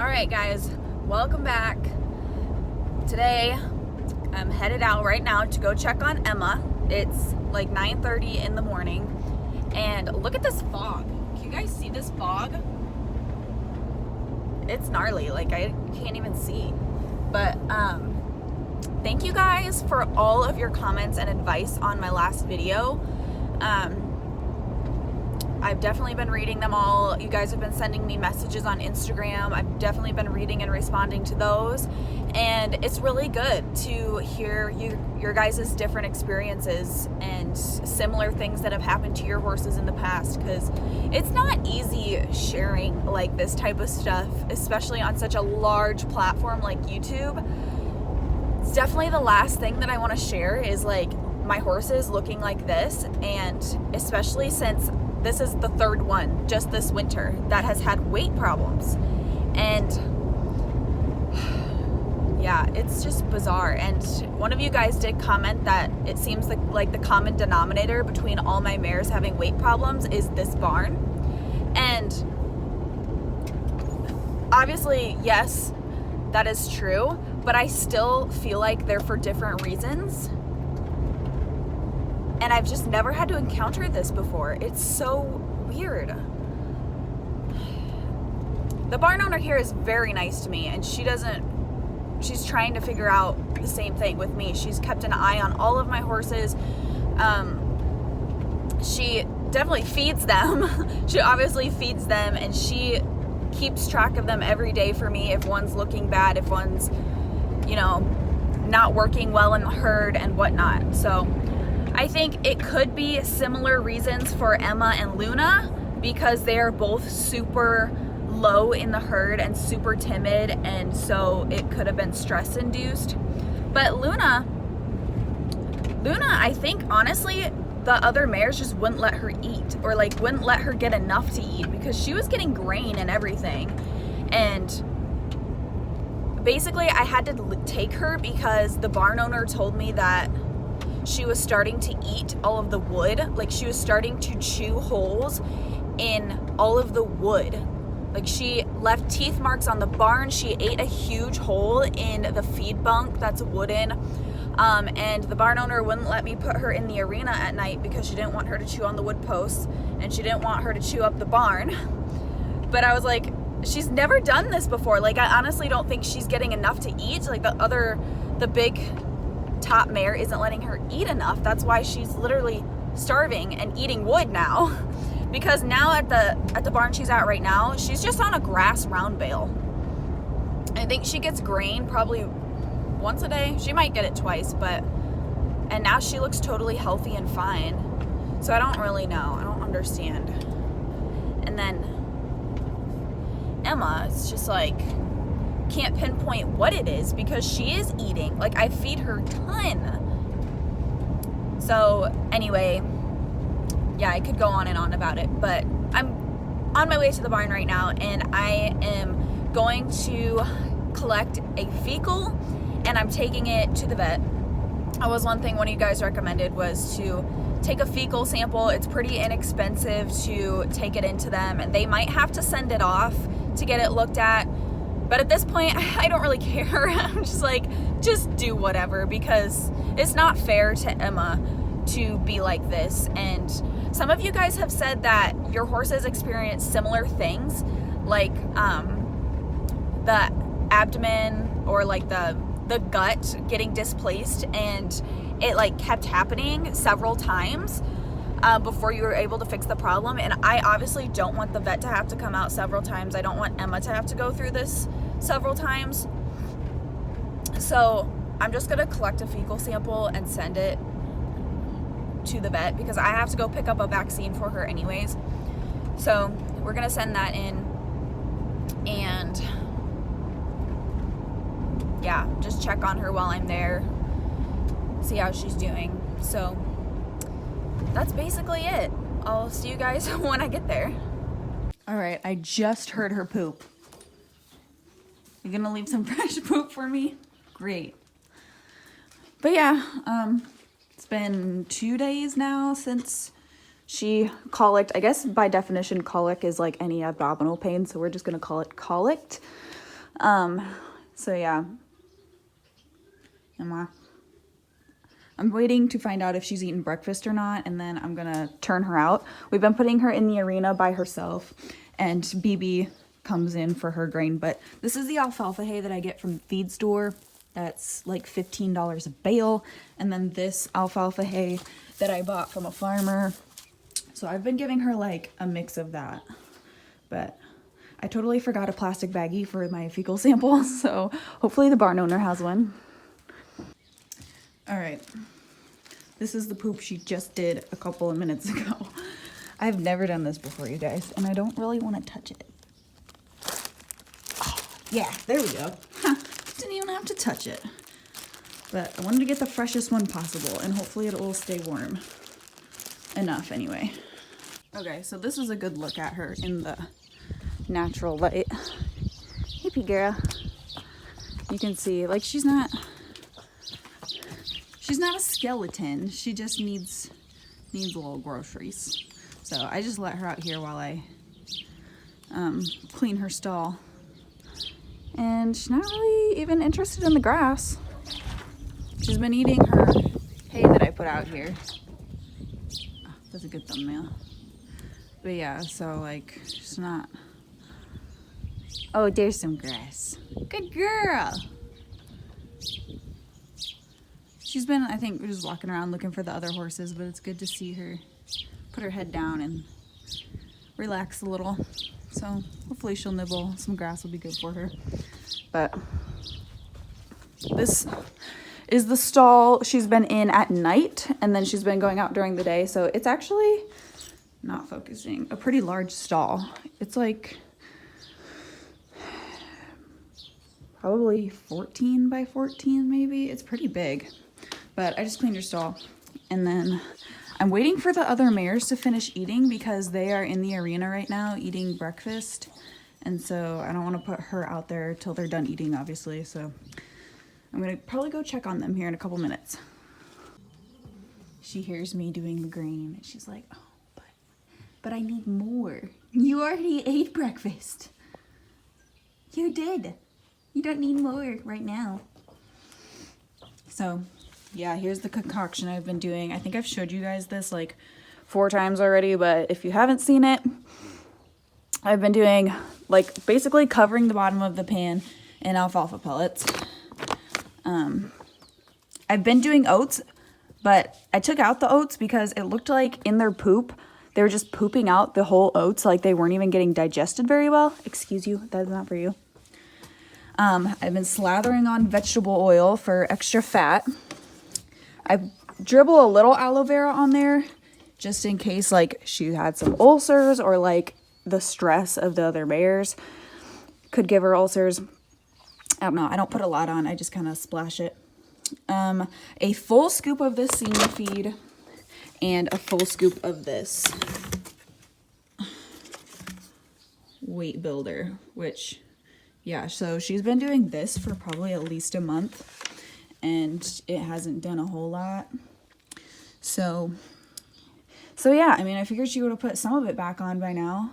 Alright guys, welcome back. Today I'm headed out right now to go check on Emma. It's like 9:30 in the morning and look at this fog. Can you guys see this fog? It's gnarly, like I can't even see. But thank you guys for all of your comments and advice on my last video. I've definitely been reading them all. You guys have been sending me messages on Instagram. I've definitely been reading and responding to those. And it's really good to hear your guys' different experiences and similar things that have happened to your horses in the past, because it's not easy sharing like this type of stuff, especially on such a large platform like YouTube. It's definitely the last thing that I want to share is like my horses looking like this, and especially since this is the third one just this winter that has had weight problems. And yeah, it's just bizarre. And one of you guys did comment that it seems like the common denominator between all my mares having weight problems is this barn. And obviously, yes, that is true, but I still feel like they're for different reasons. And I've just never had to encounter this before. It's so weird. The barn owner here is very nice to me, and she's trying to figure out the same thing with me. She's kept an eye on all of my horses. She definitely feeds them. She obviously feeds them, and she keeps track of them every day for me if one's looking bad, if one's, not working well in the herd and whatnot. So I think it could be similar reasons for Emma and Luna, because they are both super low in the herd and super timid, and so it could have been stress induced. But Luna, I think honestly the other mares just wouldn't let her eat, or like wouldn't let her get enough to eat, because she was getting grain and everything. And basically I had to take her because the barn owner told me that she was starting to eat all of the wood. Like she was starting to chew holes in all of the wood. Like she left teeth marks on the barn. She ate a huge hole in the feed bunk that's wooden. And the barn owner wouldn't let me put her in the arena at night because she didn't want her to chew on the wood posts, and she didn't want her to chew up the barn. But I was like, she's never done this before. Like I honestly don't think she's getting enough to eat. Like the big top mare isn't letting her eat enough. That's why she's literally starving and eating wood now. Because now at the barn she's at right now, she's just on a grass round bale. I think she gets grain probably once a day. She might get it twice, and now she looks totally healthy and fine. So I don't really know. I don't understand. And then Emma, it's just like, can't pinpoint what it is because she is eating. Like I feed her a ton. So anyway, yeah, I could go on and on about it, but I'm on my way to the barn right now, and I am going to collect a fecal, and I'm taking it to the vet. That was one thing one of you guys recommended, was to take a fecal sample. It's pretty inexpensive to take it into them, and they might have to send it off to get it looked at. But at this point, I don't really care. I'm just like, just do whatever, because it's not fair to Emma to be like this. And some of you guys have said that your horses experience similar things, like the abdomen or like the gut getting displaced, and it like kept happening several times before you were able to fix the problem. And I obviously don't want the vet to have to come out several times. I don't want Emma to have to go through this several times. So I'm just gonna collect a fecal sample and send it to the vet, because I have to go pick up a vaccine for her anyways. So we're gonna send that in, and yeah, just check on her while I'm there, see how she's doing. So that's basically it. I'll see you guys when I get there. All right, I just heard her poop. You gonna leave some fresh poop for me? Great. But yeah, it's been 2 days now since she colicked. I guess by definition, colic is like any abdominal pain, so we're just gonna call it colicked. So yeah. I'm waiting to find out if she's eaten breakfast or not, and then I'm gonna turn her out. We've been putting her in the arena by herself, and BB comes in for her grain. But this is the alfalfa hay that I get from the feed store. That's like $15 a bale. And then this alfalfa hay that I bought from a farmer. So I've been giving her like a mix of that. But I totally forgot a plastic baggie for my fecal sample, so hopefully the barn owner has one. All right, this is the poop she just did a couple of minutes ago. I've never done this before, you guys, and I don't really want to touch it. Oh, yeah, there we go. Huh, didn't even have to touch it. But I wanted to get the freshest one possible, and hopefully it will stay warm enough anyway. Okay, so this is a good look at her in the natural light. Hippie girl. You can see, like, she's not a skeleton. She just needs little groceries. So I just let her out here while I clean her stall. And she's not really even interested in the grass. She's been eating her hay that I put out here. Oh, that's a good thumbnail. But yeah, so like, she's not. Oh, there's some grass. Good girl. She's been, I think, just walking around looking for the other horses, but it's good to see her put her head down and relax a little. So hopefully she'll nibble. Some grass will be good for her. But this is the stall she's been in at night, and then she's been going out during the day. So it's actually not focusing. A pretty large stall. It's like probably 14 by 14 maybe. It's pretty big. But I just cleaned her stall, and then I'm waiting for the other mares to finish eating because they are in the arena right now eating breakfast. And so I don't want to put her out there till they're done eating, obviously. So I'm going to probably go check on them here in a couple minutes. She hears me doing the grain, and she's like, oh, but I need more. You already ate breakfast. You did. You don't need more right now. So yeah, here's the concoction I've been doing. I think I've showed you guys this like 4 times already, but if you haven't seen it, I've been doing like basically covering the bottom of the pan in alfalfa pellets. I've been doing oats, but I took out the oats because it looked like in their poop, they were just pooping out the whole oats, like they weren't even getting digested very well. Excuse you, that's not for you. I've been slathering on vegetable oil for extra fat. I dribble a little aloe vera on there just in case like she had some ulcers, or like the stress of the other mares could give her ulcers. I don't know. I don't put a lot on. I just kind of splash it. A full scoop of this senior feed and a full scoop of this weight builder, which, yeah, so she's been doing this for probably at least a month, and it hasn't done a whole lot. So yeah, I mean, I figured she would have put some of it back on by now,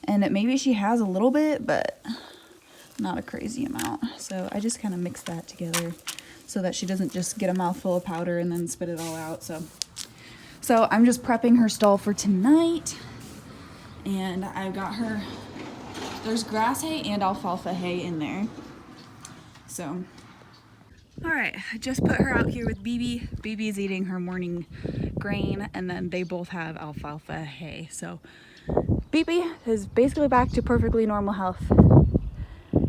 and maybe she has a little bit, but not a crazy amount. So I just kind of mix that together so that she doesn't just get a mouthful of powder and then spit it all out. So I'm just prepping her stall for tonight, and I've got her, there's grass hay and alfalfa hay in there. So all right, I just put her out here with BB. BB's eating her morning grain, and then they both have alfalfa hay. So BB is basically back to perfectly normal health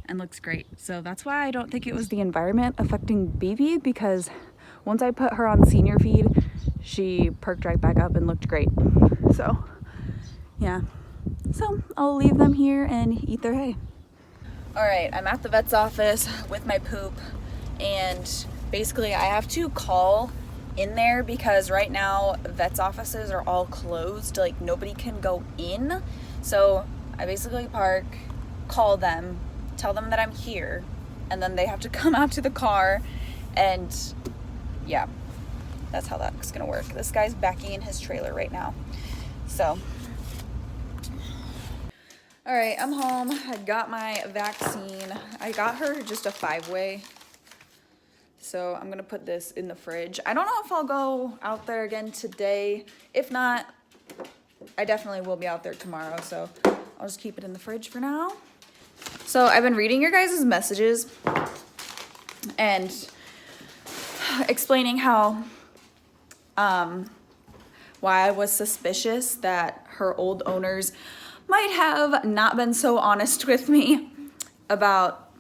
and looks great. So that's why I don't think it was the environment affecting BB, because once I put her on senior feed, she perked right back up and looked great. So yeah, so I'll leave them here and eat their hay. All right, I'm at the vet's office with my poop. And basically I have to call in there because right now vet's offices are all closed, like nobody can go in. So I basically park, call them, tell them that I'm here, and then they have to come out to the car, and yeah, that's how that's gonna work. This guy's backing in his trailer right now. So All right, I'm home. I got my vaccine. I got her just a 5-way. So I'm gonna put this in the fridge. I don't know if I'll go out there again today. If not, I definitely will be out there tomorrow. So I'll just keep it in the fridge for now. So I've been reading your guys' messages and explaining how, why I was suspicious that her old owners might have not been so honest with me about,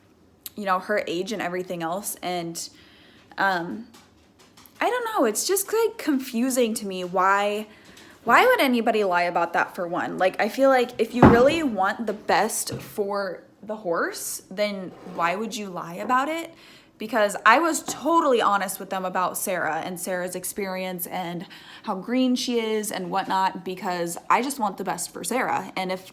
you know, her age and everything else. And I don't know, it's just like confusing to me. Why would anybody lie about that, for one? Like, I feel like if you really want the best for the horse, then why would you lie about it? Because I was totally honest with them about Sarah and Sarah's experience and how green she is and whatnot, because I just want the best for Sarah. And if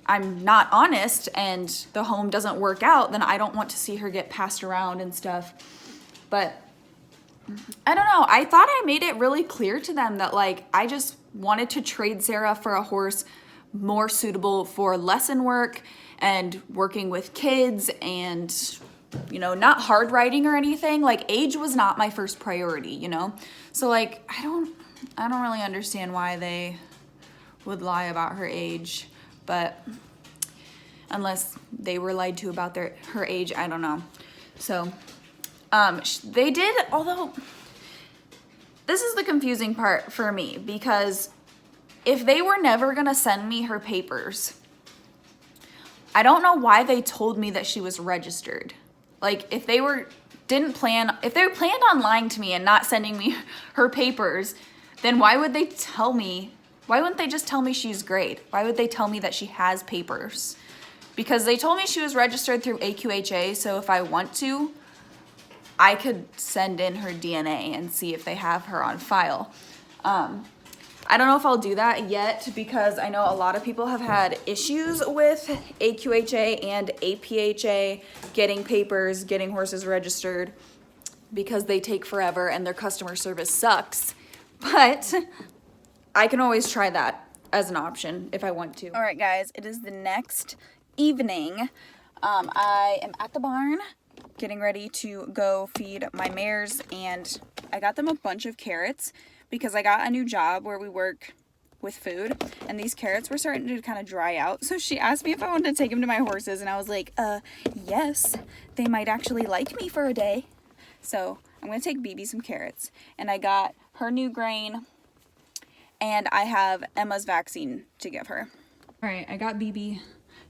I'm not honest and the home doesn't work out, then I don't want to see her get passed around and stuff. But I don't know. I thought I made it really clear to them that, like, I just wanted to trade Sarah for a horse more suitable for lesson work and working with kids and, you know, not hard riding or anything. Like, age was not my first priority, you know? So, like, I don't really understand why they would lie about her age, but unless they were lied to about her age, I don't know. So, they did, although this is the confusing part for me, because if they were never gonna send me her papers, I don't know why they told me that she was registered. Like, if they planned on lying to me and not sending me her papers, then why would they tell me? Why wouldn't they just tell me she's great? Why would they tell me that she has papers? Because they told me she was registered through AQHA, so if I want to, I could send in her DNA and see if they have her on file. I don't know if I'll do that yet, because I know a lot of people have had issues with AQHA and APHA getting papers, getting horses registered, because they take forever and their customer service sucks. But I can always try that as an option if I want to. All right, guys, it is the next evening. I am at the barn getting ready to go feed my mares, and I got them a bunch of carrots because I got a new job where we work with food, and these carrots were starting to kind of dry out. So she asked me if I wanted to take them to my horses, and I was like, yes, they might actually like me for a day. So I'm gonna take BB some carrots, and I got her new grain, and I have Emma's vaccine to give her. All right, I got BB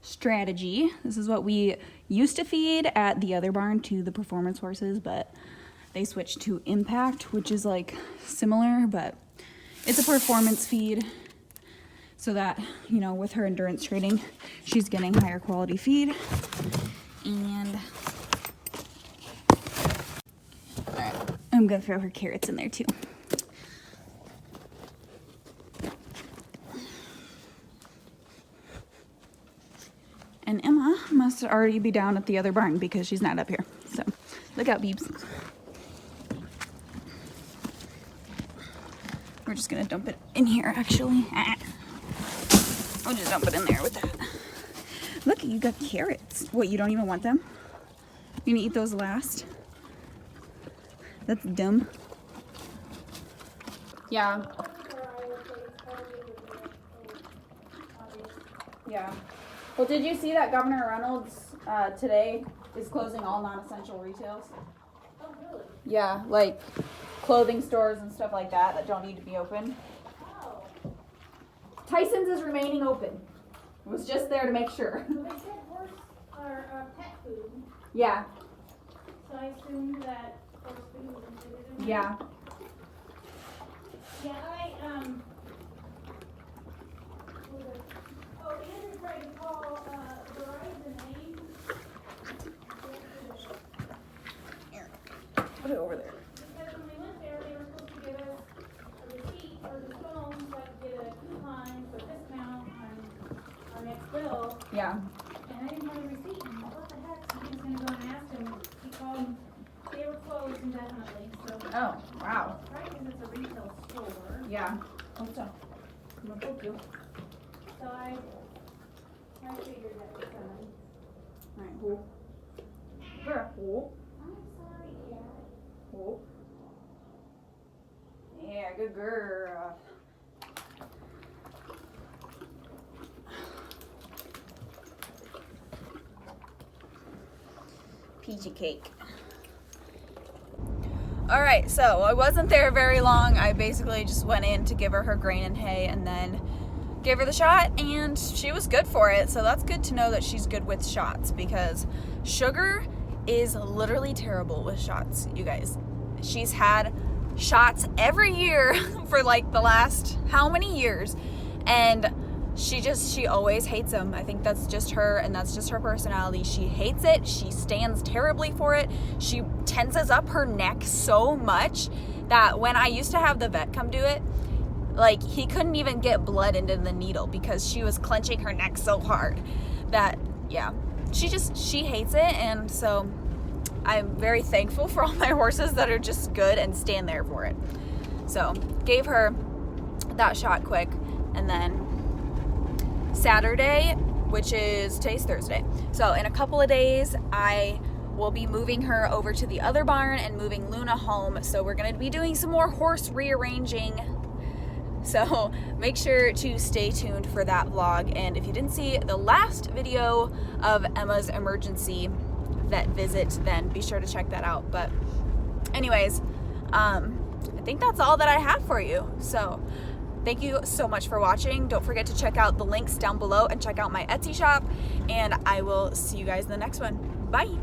Strategy. This is what we used to feed at the other barn to the performance horses, but they switched to Impact, which is like similar, but it's a performance feed, so that, you know, with her endurance training, she's getting higher quality feed. And all right, I'm gonna throw her carrots in there too. And Emma must already be down at the other barn because she's not up here. So look out, Beebs. We're just gonna dump it in here, actually. We'll just dump it in there with that. Look, you got carrots. What, you don't even want them? You gonna eat those last? That's dumb. Yeah. Yeah. Well, did you see that Governor Reynolds today is closing all non-essential retails? Oh, really? Yeah, like clothing stores and stuff like that don't need to be open. Oh. Tyson's is remaining open. It was just there to make sure. Well, they said horse or pet food, Yeah. so I assumed that horse food was included in that. Yeah. Yeah, oh, Andrew tried to call Verizon AIM. Put it over there. Because when we went there, they were supposed to give us a receipt or the phone so I could get a coupon for discount on our next bill. Yeah. And I didn't have a receipt. And I'm like, what the heck? So he was going to go and ask him. He called him. They were closed indefinitely. So Oh, wow. right, because it's a retail store. Yeah. What's up? I'm gonna poke you. So I I figured that was coming. Alright, hold. Here, hold. I'm sorry, Cat. Hold. Yeah, good girl. Peachy cake. Alright, so I wasn't there very long. I basically just went in to give her grain and hay and then gave her the shot, and she was good for it. So that's good to know that she's good with shots, because Sugar is literally terrible with shots, you guys. She's had shots every year for like the last how many years, and she always hates them. I think that's just her, and that's just her personality. She hates it. She stands terribly for it. She tenses up her neck so much that when I used to have the vet come do it, like, he couldn't even get blood into the needle because she was clenching her neck so hard that, yeah, she hates it. And so I'm very thankful for all my horses that are just good and stand there for it. So gave her that shot quick, and then Saturday, which is today's Thursday, so in a couple of days I will be moving her over to the other barn and moving Luna home. So we're going to be doing some more horse rearranging, so make sure to stay tuned for that vlog. And if you didn't see the last video of Emma's emergency vet visit, then be sure to check that out. But anyways, I think that's all that I have for you. So thank you so much for watching. Don't forget to check out the links down below and check out my Etsy shop, and I will see you guys in the next one. Bye.